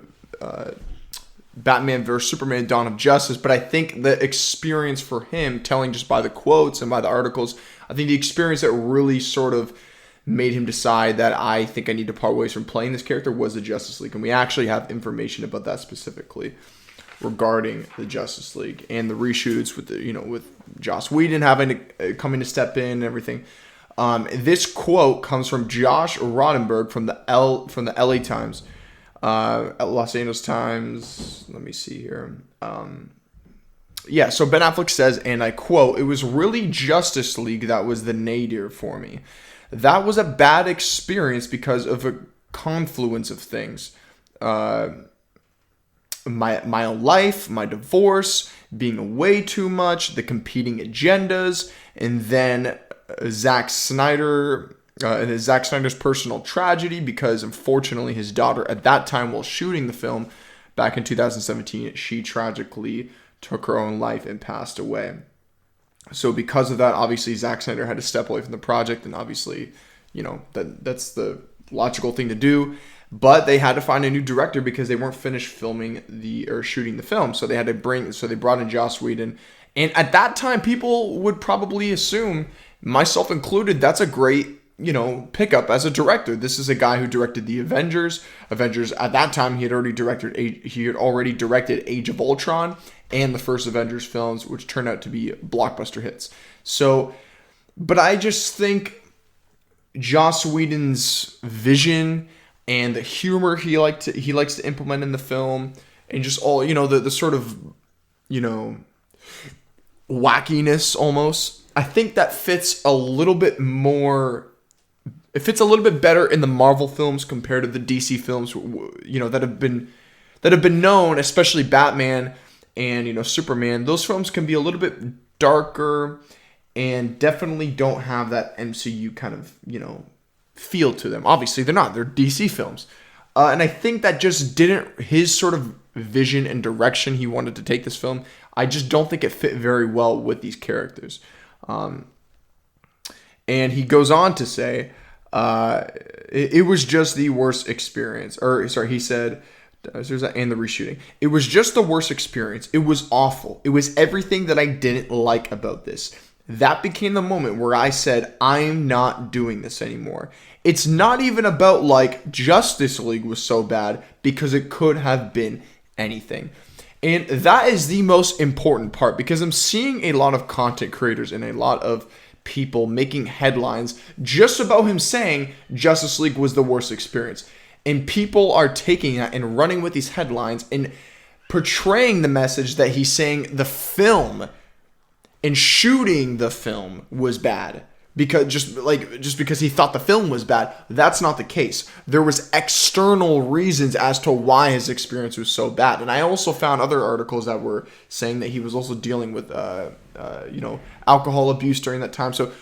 Speaker 1: Batman vs. Superman Dawn of Justice, but I think the experience for him, telling just by the quotes and by the articles, I think the experience that really sort of made him decide that I think I need to part ways from playing this character was the Justice League. And we actually have information about that specifically regarding the Justice League and the reshoots with with Joss Whedon coming to step in and everything. This quote comes from Josh Rodenberg from the LA Times, Los Angeles Times. Let me see here. So Ben Affleck says, and I quote, "It was really Justice League that was the nadir for me. That was a bad experience because of a confluence of things. My own life, my divorce, being away too much, the competing agendas, and then Zack Snyder's personal tragedy because unfortunately his daughter at that time while shooting the film back in 2017, she tragically took her own life and passed away. So because of that, obviously Zack Snyder had to step away from the project, and obviously, that's the logical thing to do. But they had to find a new director because they weren't finished shooting the film. So they brought in Joss Whedon. And at that time, people would probably assume, myself included, that's a great, pickup as a director. This is a guy who directed the Avengers. At that time, he had already directed Age of Ultron and the first Avengers films, which turned out to be blockbuster hits. So, but I just think Joss Whedon's vision and the humor he likes to implement in the film, and just all the sort of wackiness almost, I think that fits a little bit more. It fits a little bit better in the Marvel films compared to the DC films, that have been known, especially Batman and Superman. Those films can be a little bit darker and definitely don't have that MCU kind of feel to them. Obviously, they're not. They're DC films, and I think that just didn't his sort of vision and direction he wanted to take this film. I just don't think it fit very well with these characters. And he goes on to say, it was just the worst experience. He said, and the reshooting. It was just the worst experience. It was awful. It was everything that I didn't like about this. that became the moment where I said, I'm not doing this anymore. It's not even about like Justice League was so bad, because it could have been anything. And that is the most important part, because I'm seeing a lot of content creators and a lot of people making headlines just about him saying Justice League was the worst experience. And people are taking that and running with these headlines and portraying the message that he's saying the film and shooting the film was bad because just because he thought the film was bad. That's not the case. There was external reasons as to why his experience was so bad. And I also found other articles that were saying that he was also dealing with alcohol abuse during that time. So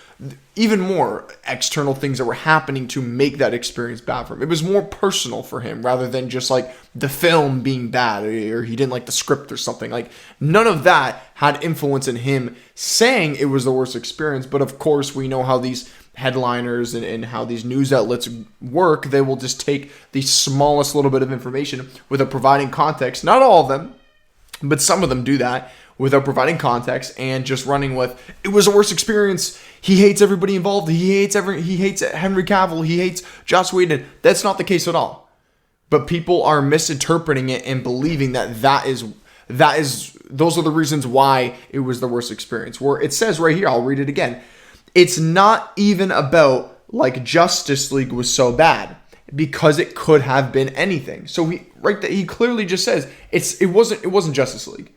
Speaker 1: even more external things that were happening to make that experience bad for him. It was more personal for him rather than just like the film being bad or he didn't like the script or something. Like none of that had influence in him saying it was the worst experience. But of course, we know how these headliners and how these news outlets work. They will just take the smallest little bit of information without providing context. Not all of them, but some of them do that without providing context and just running with, it was the worst experience. He hates everybody involved. He hates Henry Cavill. He hates Joss Whedon. That's not the case at all. But people are misinterpreting it and believing that those are the reasons why it was the worst experience. Where it says right here, I'll read it again. It's not even about like Justice League was so bad, because it could have been anything. So he clearly just says it wasn't Justice League.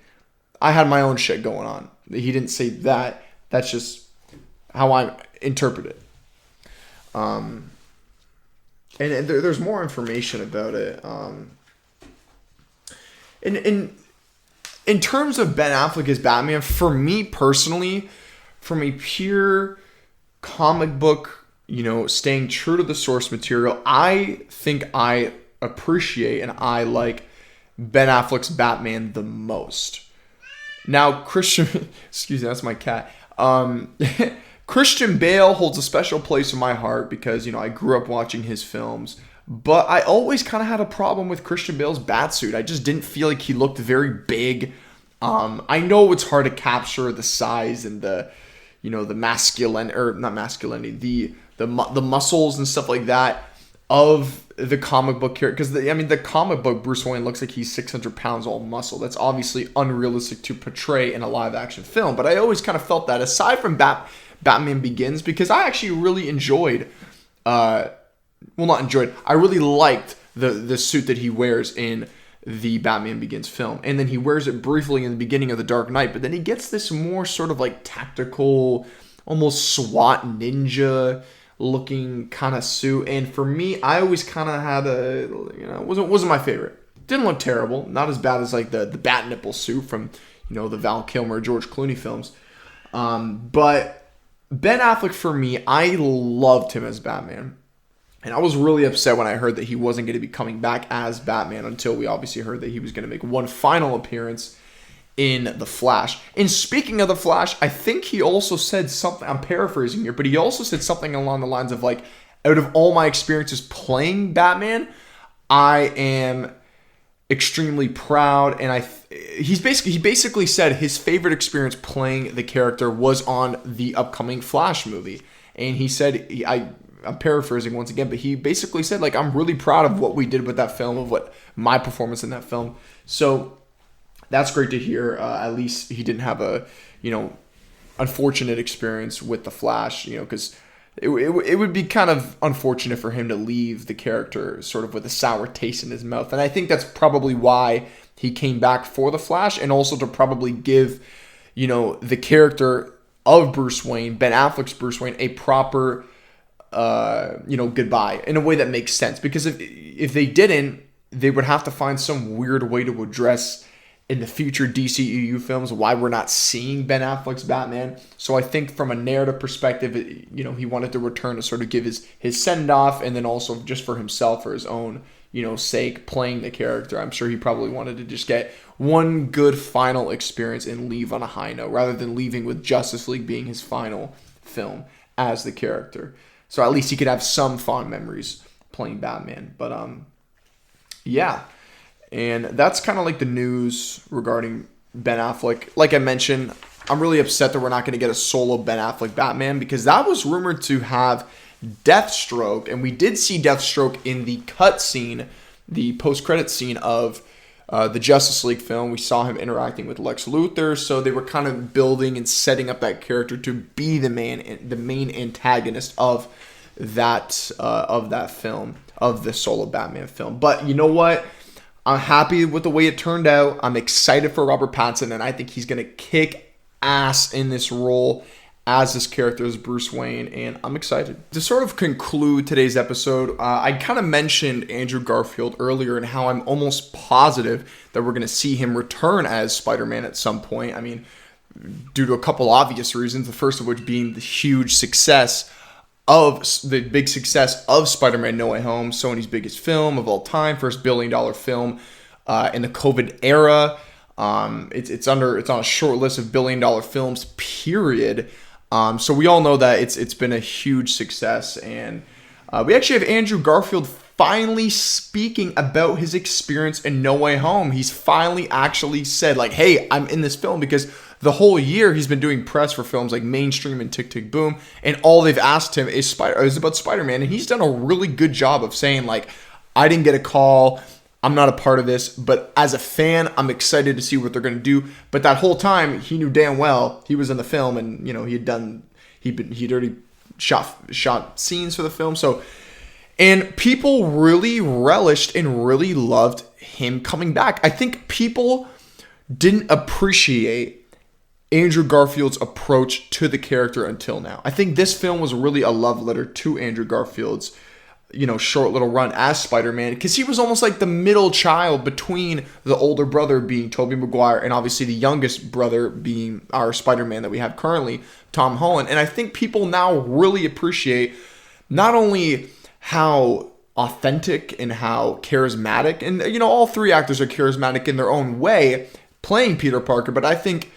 Speaker 1: I had my own shit going on. He didn't say that. That's just how I interpret it. And there's more information about it. In terms of Ben Affleck as Batman, for me personally, from a pure comic book, staying true to the source material, I think I appreciate and I like Ben Affleck's Batman the most. Now, Christian, excuse me, that's my cat. Christian Bale holds a special place in my heart because, I grew up watching his films. But I always kind of had a problem with Christian Bale's Batsuit. I just didn't feel like he looked very big. I know it's hard to capture the size and the masculine, or not masculinity, the muscles and stuff like that of the comic book character, because the comic book Bruce Wayne looks like he's 600 pounds all muscle. That's obviously unrealistic to portray in a live action film, but I always kind of felt that aside from Batman Begins, because I actually really enjoyed I really liked the suit that he wears in the Batman Begins film, and then he wears it briefly in the beginning of The Dark Knight, but then he gets this more sort of like tactical, almost SWAT ninja looking kind of suit. And for me, I always kind of had wasn't my favorite. Didn't look terrible, not as bad as like the bat nipple suit from the Val Kilmer, George Clooney films. But Ben Affleck, for me, I loved him as Batman. And I was really upset when I heard that he wasn't going to be coming back as Batman until we obviously heard that he was going to make one final appearance in The Flash. And speaking of The Flash, I think he also said something, I'm paraphrasing here, but he also said something along the lines of like, out of all my experiences playing Batman, I am extremely proud. And he basically said his favorite experience playing the character was on the upcoming Flash movie. And he said, I'm paraphrasing once again, but he basically said, like, I'm really proud of what we did with that film, of what my performance in that film. So that's great to hear. At least he didn't have a, unfortunate experience with The Flash, because it would be kind of unfortunate for him to leave the character sort of with a sour taste in his mouth. And I think that's probably why he came back for The Flash, and also to probably give, the character of Bruce Wayne, Ben Affleck's Bruce Wayne, a proper goodbye in a way that makes sense. Because if they didn't, they would have to find some weird way to address in the future DCEU films why we're not seeing Ben Affleck's Batman. So I think from a narrative perspective, he wanted to return to sort of give his send off, and then also just for himself, for his own sake, playing the character. I'm sure he probably wanted to just get one good final experience and leave on a high note, rather than leaving with Justice League being his final film as the character. So at least he could have some fond memories playing Batman. But yeah. And that's kind of like the news regarding Ben Affleck. Like I mentioned, I'm really upset that we're not going to get a solo Ben Affleck Batman, because that was rumored to have Deathstroke, and we did see Deathstroke in the cut scene, the post-credit scene of the Justice League film. We saw him interacting with Lex Luthor, so they were kind of building and setting up that character to be the main antagonist of that film, of the solo Batman film. But you know what? I'm happy with the way it turned out. I'm excited for Robert Pattinson, and I think he's going to kick ass in this role as this character as Bruce Wayne, and I'm excited. To sort of conclude today's episode, I kind of mentioned Andrew Garfield earlier and how I'm almost positive that we're going to see him return as Spider-Man at some point. I mean, due to a couple obvious reasons, the first of which being the huge success of Spider-Man No Way Home, Sony's biggest film of all time, first billion-dollar film in the COVID era. It's on a short list of billion-dollar films, period. So we all know that it's been a huge success, and we actually have Andrew Garfield finally speaking about his experience in No Way Home. He's finally actually said, like, hey, I'm in this film, because the whole year he's been doing press for films like Mainstream and Tick Tick Boom, and all they've asked him is about Spider-Man, and he's done a really good job of saying, like, I didn't get a call, I'm not a part of this, but as a fan, I'm excited to see what they're going to do. But that whole time, he knew damn well he was in the film, and he'd already shot scenes for the film. So, and people really relished and really loved him coming back. I think people didn't appreciate Andrew Garfield's approach to the character until now. I think this film was really a love letter to Andrew Garfield's short little run as Spider-Man, because he was almost like the middle child between the older brother being Tobey Maguire and obviously the youngest brother being our Spider-Man that we have currently, Tom Holland. And I think people now really appreciate not only how authentic and how charismatic, and all three actors are charismatic in their own way playing Peter Parker, but I think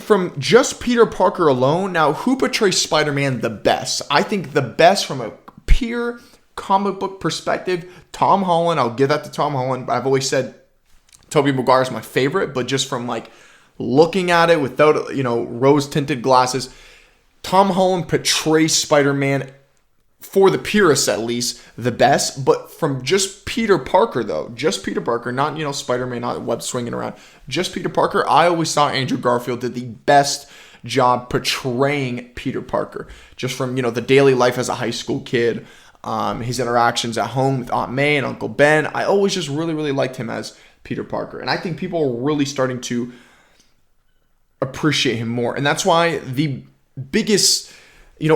Speaker 1: from just Peter Parker alone, now who portrays Spider-Man the best? I think the best from a pure comic book perspective, Tom Holland. I'll give that to Tom Holland. I've always said Tobey Maguire is my favorite, but just from like looking at it without rose-tinted glasses, Tom Holland portrays Spider-Man, for the purists at least, the best. But from just Peter Parker though, just Peter Parker, not Spider-Man, not web swinging around, just Peter Parker, I always thought Andrew Garfield did the best job portraying Peter Parker, just from the daily life as a high school kid, his interactions at home with Aunt May and Uncle Ben. I always just really, really liked him as Peter Parker, and I think people are really starting to appreciate him more, and that's why the biggest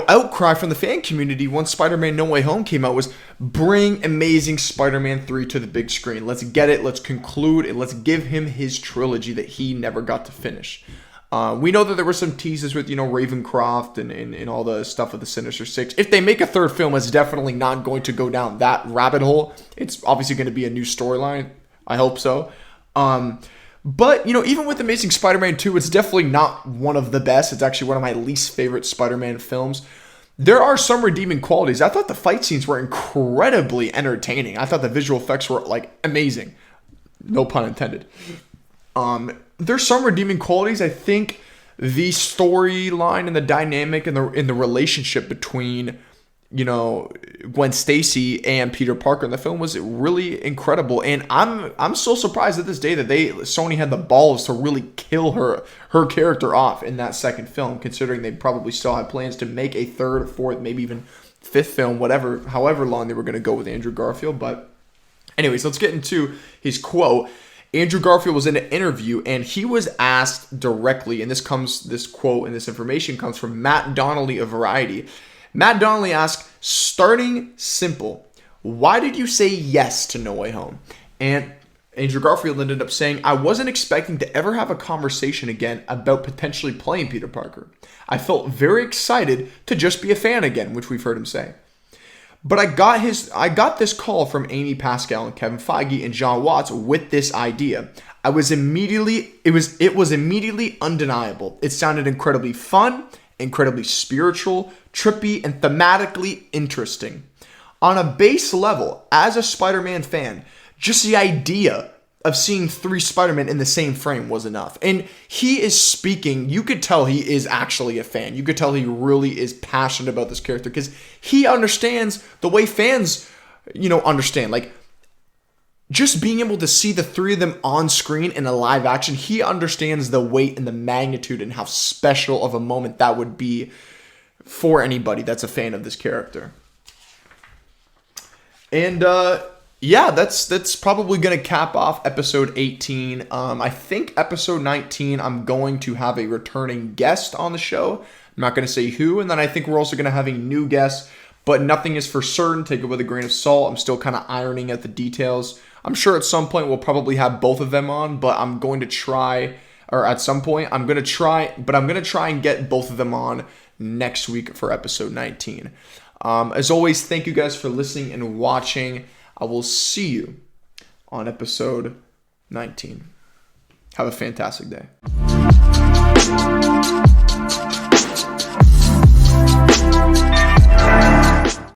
Speaker 1: outcry from the fan community once Spider-Man No Way Home came out was, bring Amazing Spider-Man 3 to the big screen. Let's get it, let's conclude, and let's give him his trilogy that he never got to finish. We know that there were some teases with, Ravencroft and all the stuff with the Sinister Six. If they make a third film, it's definitely not going to go down that rabbit hole. It's obviously going to be a new storyline. I hope so. But, even with Amazing Spider-Man 2, it's definitely not one of the best. It's actually one of my least favorite Spider-Man films. There are some redeeming qualities. I thought the fight scenes were incredibly entertaining. I thought the visual effects were, amazing. No pun intended. There's some redeeming qualities. I think the storyline and the dynamic and the relationship between Gwen Stacy and Peter Parker in the film was really incredible, and I'm so surprised at this day that Sony had the balls to really kill her character off in that second film, considering they probably still had plans to make a third, fourth, maybe even fifth film, however long they were going to go with Andrew Garfield. But anyways, let's get into his quote. Andrew Garfield was in an interview, and he was asked directly, and this quote and this information comes from Matt Donnelly of Variety. Matt Donnelly asked, starting simple, why did you say yes to No Way Home? And Andrew Garfield ended up saying, I wasn't expecting to ever have a conversation again about potentially playing Peter Parker. I felt very excited to just be a fan again, which we've heard him say. But I got this call from Amy Pascal and Kevin Feige and John Watts with this idea. It was immediately undeniable. It sounded incredibly fun, incredibly spiritual, trippy, and thematically interesting. On a base level, as a Spider-Man fan, just the idea of seeing 3 Spider-Man in the same frame was enough. And he is speaking, you could tell he is actually a fan. You could tell he really is passionate about this character because he understands the way fans, understand. Like, just being able to see the 3 of them on screen in a live action, he understands the weight and the magnitude and how special of a moment that would be for anybody that's a fan of this character. And that's probably going to cap off episode 18. I think episode 19, I'm going to have a returning guest on the show. I'm not going to say who. And then I think we're also going to have a new guest, but nothing is for certain. Take it with a grain of salt. I'm still kind of ironing out the details. I'm sure at some point we'll probably have both of them on, but I'm going to try, or at some point I'm going to try and get both of them on next week for episode 19. As always, thank you guys for listening and watching. I will see you on episode 19. Have a fantastic day.